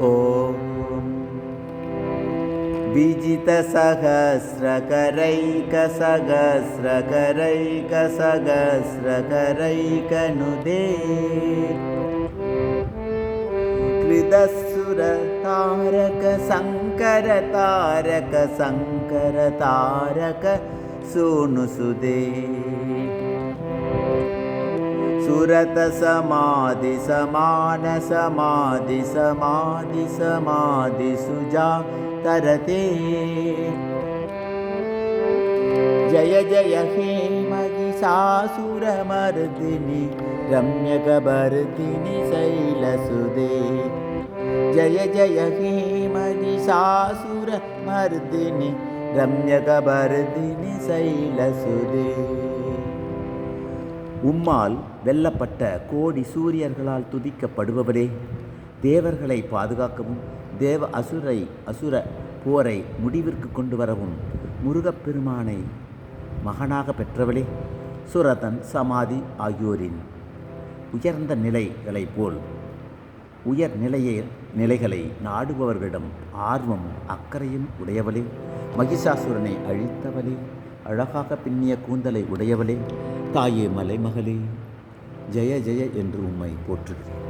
ॐ विजितसहस्रकरैकसहस्रकरैकसहस्रकरैकनुदे कृदसुरतारक शङ्करतारक शङ्करतारक सोनुसुदे सुरत समाधि समान समाधि समाधि समाधि सुजा तरते जय जय हे महिषासुरमर्दिनि रम्यकपर्दिनि शैलसुदे जय जय हे महिषासुरमर्दिनि रम्यकपर्दिनि शैलसुदे உம்மால் வெல்லப்பட்ட கோடி சூரியர்களால் துதிக்கப்படுபவரே, தேவர்களை பாதுகாக்கவும் தேவ அசுர போரை முடிவிற்கு கொண்டு வரவும் முருகப்பெருமானை மகனாக பெற்றவளே, சுரதன் சமாதி ஆகியோரின் உயர்ந்த நிலைகளைப் போல் உயர் நிலைகளை நாடுபவர்களிடம் ஆர்வம் அக்கறையும் உடையவளே, மகிஷாசுரனை அழித்தவளே, அழகாக பின்னிய கூந்தலை உடையவளே, தாயே மலைமகளே, ஜெய ஜெய என்று உம்மை போற்றுகிறேன்.